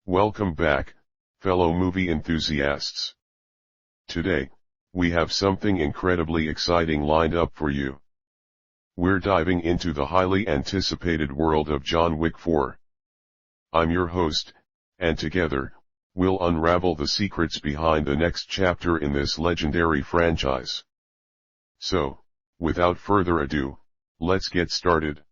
Welcome back, fellow movie enthusiasts. Today, we have something incredibly exciting lined up for you. We're diving into the highly anticipated world of John Wick 4. I'm your host, and together, we'll unravel the secrets behind the next chapter in this legendary franchise. So, without further ado, let's get started.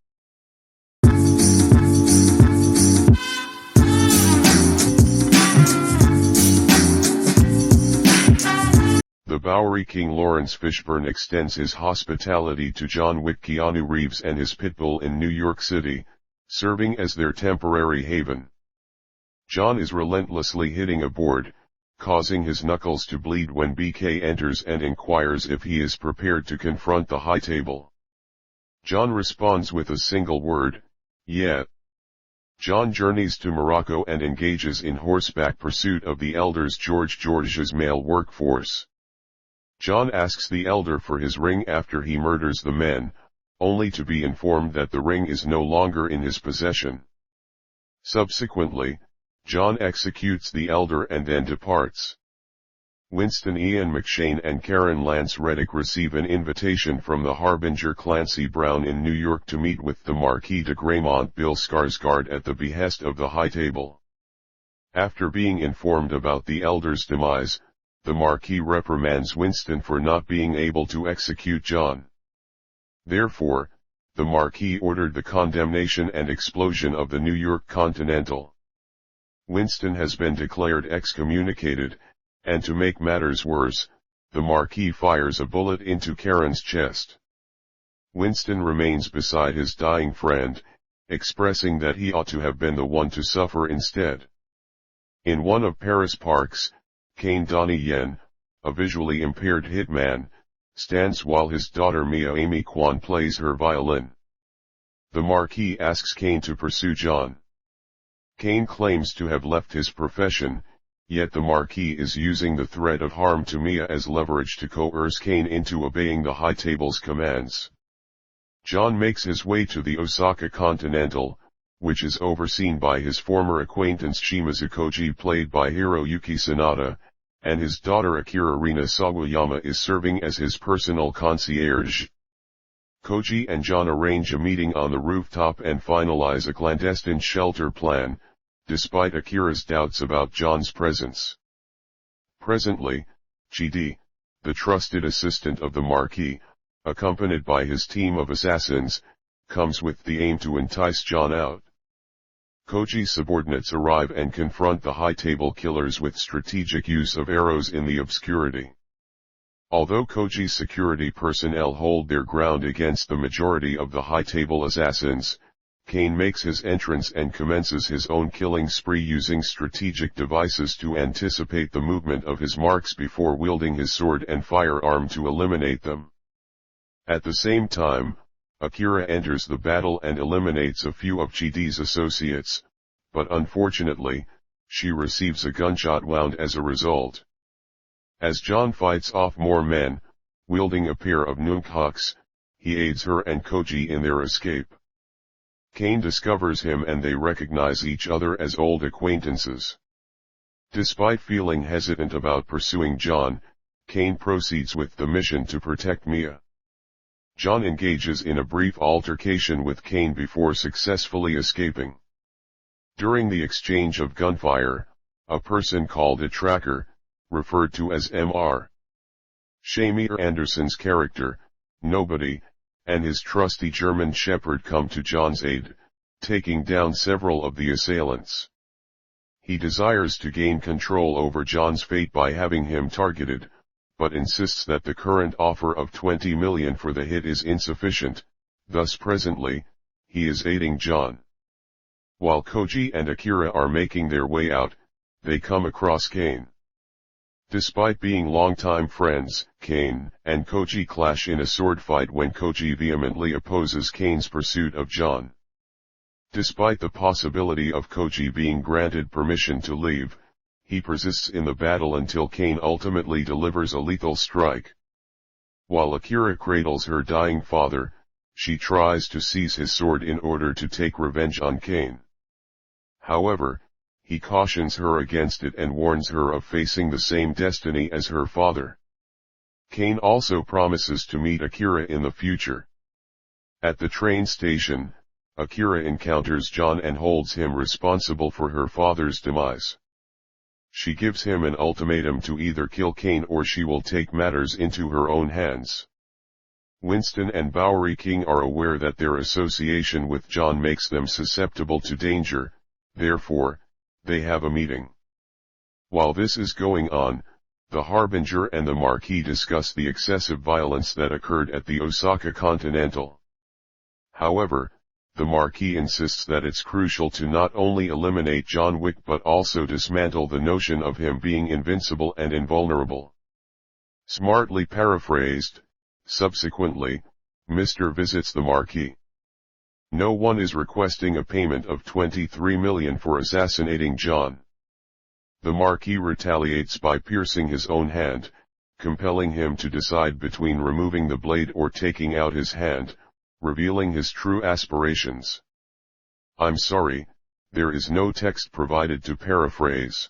The Bowery King Lawrence Fishburne extends his hospitality to John Wick Keanu Reeves and his pitbull in New York City, serving as their temporary haven. John is relentlessly hitting a board, causing his knuckles to bleed when BK enters and inquires if he is prepared to confront the high table. John responds with a single word, "Yeah." John journeys to Morocco and engages in horseback pursuit of the elders George's male workforce. John asks the elder for his ring after he murders the men, only to be informed that the ring is no longer in his possession. Subsequently, John executes the elder and then departs. Winston Ian McShane and Karen Lance Reddick receive an invitation from the Harbinger Clancy Brown in New York to meet with the Marquis de Gramont Bill Skarsgård at the behest of the High Table. After being informed about the elder's demise, the Marquis reprimands Winston for not being able to execute John. Therefore, the Marquis ordered the condemnation and explosion of the New York Continental. Winston has been declared excommunicated, and to make matters worse, the Marquis fires a bullet into Karen's chest. Winston remains beside his dying friend, expressing that he ought to have been the one to suffer instead. In one of Paris' parks, Kane Donnie Yen, a visually impaired hitman, stands while his daughter Mia Amy Kwan plays her violin. The Marquis asks Kane to pursue John. Kane claims to have left his profession, yet the Marquis is using the threat of harm to Mia as leverage to coerce Kane into obeying the High Table's commands. John makes his way to the Osaka Continental, which is overseen by his former acquaintance Shimazu Koji played by Hiroyuki Sanada, and his daughter Akira Rina Sawayama is serving as his personal concierge. Koji and John arrange a meeting on the rooftop and finalize a clandestine shelter plan, despite Akira's doubts about John's presence. Presently, Chidi, the trusted assistant of the Marquis, accompanied by his team of assassins, comes with the aim to entice John out. Koji's subordinates arrive and confront the High Table killers with strategic use of arrows in the obscurity. Although Koji's security personnel hold their ground against the majority of the High Table assassins, Kane makes his entrance and commences his own killing spree using strategic devices to anticipate the movement of his marks before wielding his sword and firearm to eliminate them. At the same time, Akira enters the battle and eliminates a few of Chidi's associates, but unfortunately, she receives a gunshot wound as a result. As John fights off more men, wielding a pair of nunchucks, he aids her and Koji in their escape. Kane discovers him and they recognize each other as old acquaintances. Despite feeling hesitant about pursuing John, Kane proceeds with the mission to protect Mia. John engages in a brief altercation with Kane before successfully escaping. During the exchange of gunfire, a person called a tracker, referred to as Mr. Shamir Anderson's character, Nobody, and his trusty German shepherd come to John's aid, taking down several of the assailants. He desires to gain control over John's fate by having him targeted, but insists that the current offer of 20 million for the hit is insufficient, thus presently, he is aiding John. While Koji and Akira are making their way out, they come across Kane. Despite being longtime friends, Kane and Koji clash in a sword fight when Koji vehemently opposes Kane's pursuit of John. Despite the possibility of Koji being granted permission to leave, he persists in the battle until Kane ultimately delivers a lethal strike. While Akira cradles her dying father, she tries to seize his sword in order to take revenge on Kane. However, he cautions her against it and warns her of facing the same destiny as her father. Kane also promises to meet Akira in the future. At the train station, Akira encounters John and holds him responsible for her father's demise. She gives him an ultimatum to either kill Kane or she will take matters into her own hands. Winston and Bowery King are aware that their association with John makes them susceptible to danger, therefore, they have a meeting. While this is going on, the Harbinger and the Marquis discuss the excessive violence that occurred at the Osaka Continental. However, the Marquis insists that it's crucial to not only eliminate John Wick but also dismantle the notion of him being invincible and invulnerable. Smartly paraphrased, subsequently, Mr. visits the Marquis. No one is requesting a payment of $23 million for assassinating John. The Marquis retaliates by piercing his own hand, compelling him to decide between removing the blade or taking out his hand, revealing his true aspirations. I'm sorry, there is no text provided to paraphrase.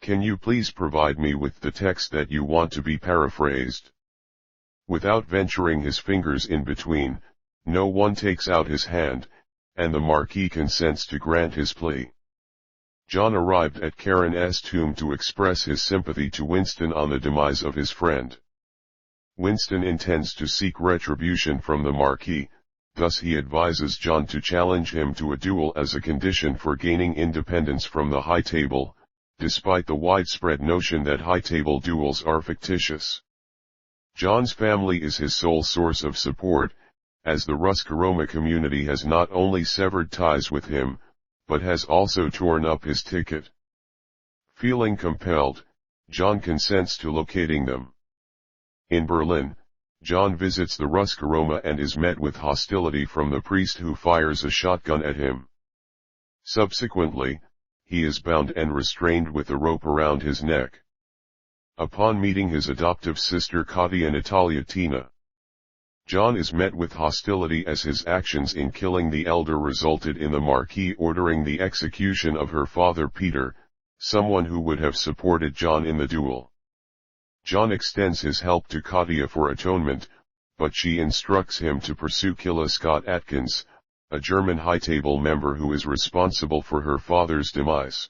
Can you please provide me with the text that you want to be paraphrased? Without venturing his fingers in between, no one takes out his hand, and the Marquis consents to grant his plea. John arrived at Karen's tomb to express his sympathy to Winston on the demise of his friend. Winston intends to seek retribution from the Marquis, thus he advises John to challenge him to a duel as a condition for gaining independence from the High Table, despite the widespread notion that High Table duels are fictitious. John's family is his sole source of support, as the Roscaroma community has not only severed ties with him, but has also torn up his ticket. Feeling compelled, John consents to locating them. In Berlin, John visits the Roscaroma and is met with hostility from the priest who fires a shotgun at him. Subsequently, he is bound and restrained with a rope around his neck. Upon meeting his adoptive sister Katia Natalia Tina, John is met with hostility as his actions in killing the elder resulted in the Marquis ordering the execution of her father Peter, someone who would have supported John in the duel. John extends his help to Katia for atonement, but she instructs him to pursue Killa Scott Atkins, a German High Table member who is responsible for her father's demise.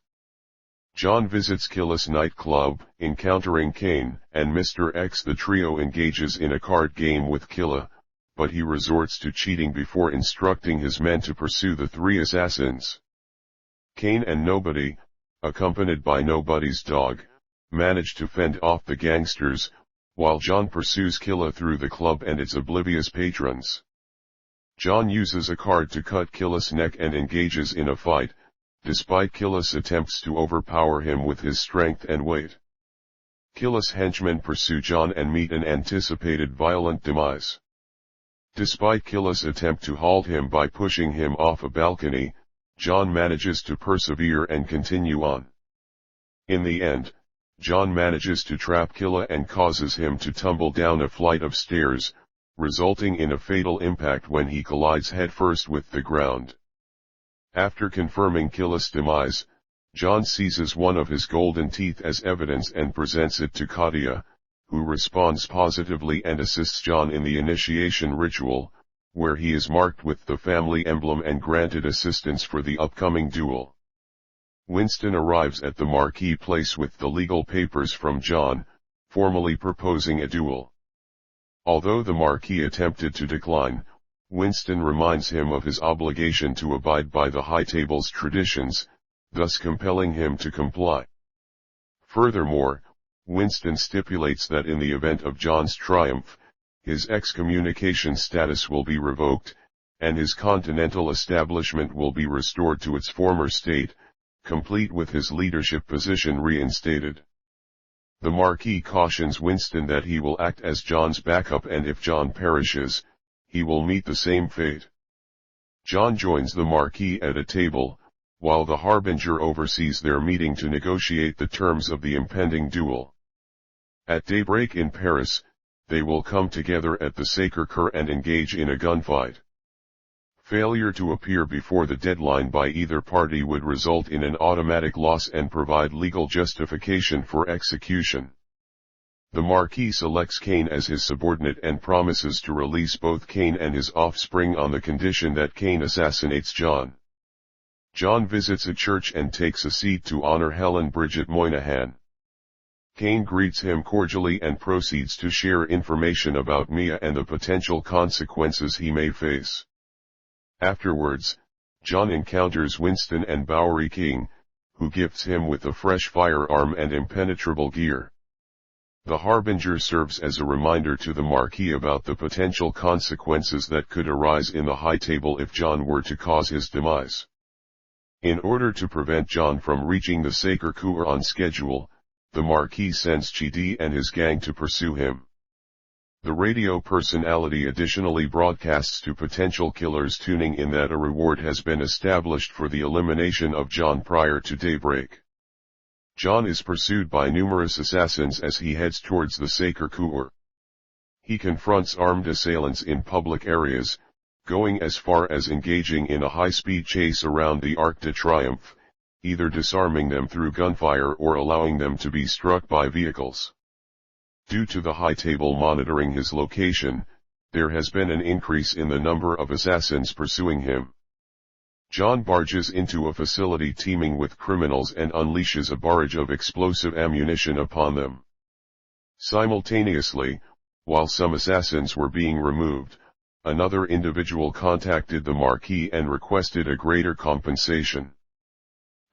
John visits Killa's nightclub, encountering Kane and Mr. X. The trio engages in a card game with Killa, but he resorts to cheating before instructing his men to pursue the three assassins. Kane and Nobody, accompanied by Nobody's dog, manage to fend off the gangsters, while John pursues Killa through the club and its oblivious patrons. John uses a card to cut Killa's neck and engages in a fight, despite Killa's attempts to overpower him with his strength and weight. Killa's henchmen pursue John and meet an anticipated violent demise. Despite Killa's attempt to halt him by pushing him off a balcony, John manages to persevere and continue on. In the end, John manages to trap Killa and causes him to tumble down a flight of stairs, resulting in a fatal impact when he collides headfirst with the ground. After confirming Killa's demise, John seizes one of his golden teeth as evidence and presents it to Katia, who responds positively and assists John in the initiation ritual, where he is marked with the family emblem and granted assistance for the upcoming duel. Winston arrives at the Marquis place with the legal papers from John, formally proposing a duel. Although the Marquis attempted to decline, Winston reminds him of his obligation to abide by the High Table's traditions, thus compelling him to comply. Furthermore, Winston stipulates that in the event of John's triumph, his excommunication status will be revoked, and his continental establishment will be restored to its former state, complete with his leadership position reinstated. The Marquis cautions Winston that he will act as John's backup and if John perishes, he will meet the same fate. John joins the Marquis at a table, while the Harbinger oversees their meeting to negotiate the terms of the impending duel. At daybreak in Paris, they will come together at the Sacre-Cœur and engage in a gunfight. Failure to appear before the deadline by either party would result in an automatic loss and provide legal justification for execution. The Marquis selects Cain as his subordinate and promises to release both Cain and his offspring on the condition that Cain assassinates John. John visits a church and takes a seat to honor Helen Bridget Moynihan. Cain greets him cordially and proceeds to share information about Mia and the potential consequences he may face. Afterwards, John encounters Winston and Bowery King, who gifts him with a fresh firearm and impenetrable gear. The Harbinger serves as a reminder to the Marquis about the potential consequences that could arise in the high table if John were to cause his demise. In order to prevent John from reaching the Sacre Coeur on schedule, the Marquis sends Chidi and his gang to pursue him. The radio personality additionally broadcasts to potential killers tuning in that a reward has been established for the elimination of John prior to daybreak. John is pursued by numerous assassins as he heads towards the Sacre Coeur. He confronts armed assailants in public areas, going as far as engaging in a high-speed chase around the Arc de Triomphe, either disarming them through gunfire or allowing them to be struck by vehicles. Due to the high table monitoring his location, there has been an increase in the number of assassins pursuing him. John barges into a facility teeming with criminals and unleashes a barrage of explosive ammunition upon them. Simultaneously, while some assassins were being removed, another individual contacted the Marquis and requested a greater compensation.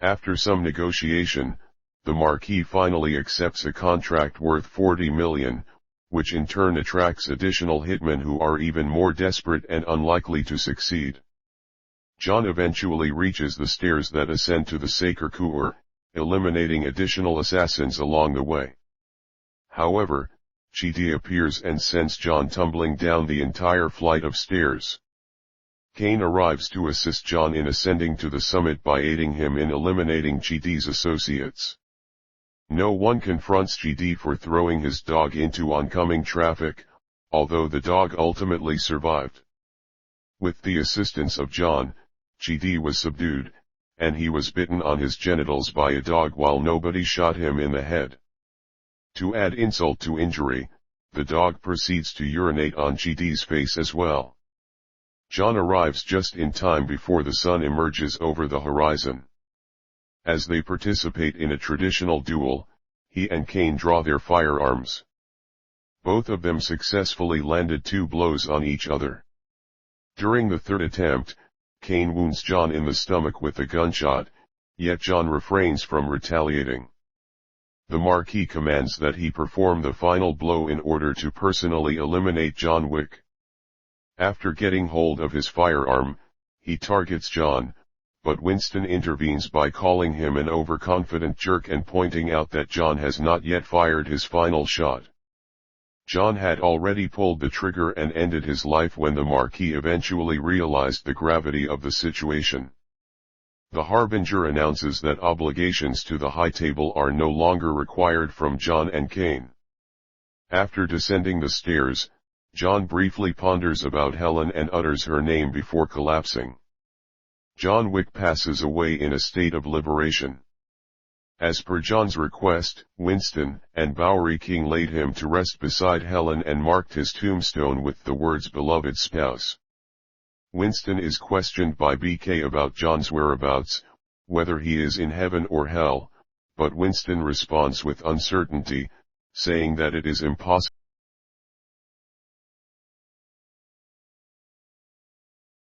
After some negotiation, the Marquis finally accepts a contract worth 40 million, which in turn attracts additional hitmen who are even more desperate and unlikely to succeed. John eventually reaches the stairs that ascend to the Sacre Coeur, eliminating additional assassins along the way. However, Chidi appears and sends John tumbling down the entire flight of stairs. Cain arrives to assist John in ascending to the summit by aiding him in eliminating Chidi's associates. No one confronts Chidi for throwing his dog into oncoming traffic, although the dog ultimately survived. With the assistance of John, Chidi was subdued, and he was bitten on his genitals by a dog while nobody shot him in the head. To add insult to injury, the dog proceeds to urinate on Chidi's face as well. John arrives just in time before the sun emerges over the horizon. As they participate in a traditional duel, he and Cain draw their firearms. Both of them successfully landed 2 blows on each other. During the third attempt, Cain wounds John in the stomach with a gunshot, yet John refrains from retaliating. The Marquis commands that he perform the final blow in order to personally eliminate John Wick. After getting hold of his firearm, he targets John, but Winston intervenes by calling him an overconfident jerk and pointing out that John has not yet fired his final shot. John had already pulled the trigger and ended his life when the Marquis eventually realized the gravity of the situation. The Harbinger announces that obligations to the high table are no longer required from John and Cain. After descending the stairs, John briefly ponders about Helen and utters her name before collapsing. John Wick passes away in a state of liberation. As per John's request, Winston and Bowery King laid him to rest beside Helen and marked his tombstone with the words "beloved spouse." Winston is questioned by BK about John's whereabouts, whether he is in heaven or hell, but Winston responds with uncertainty, saying that it is impossible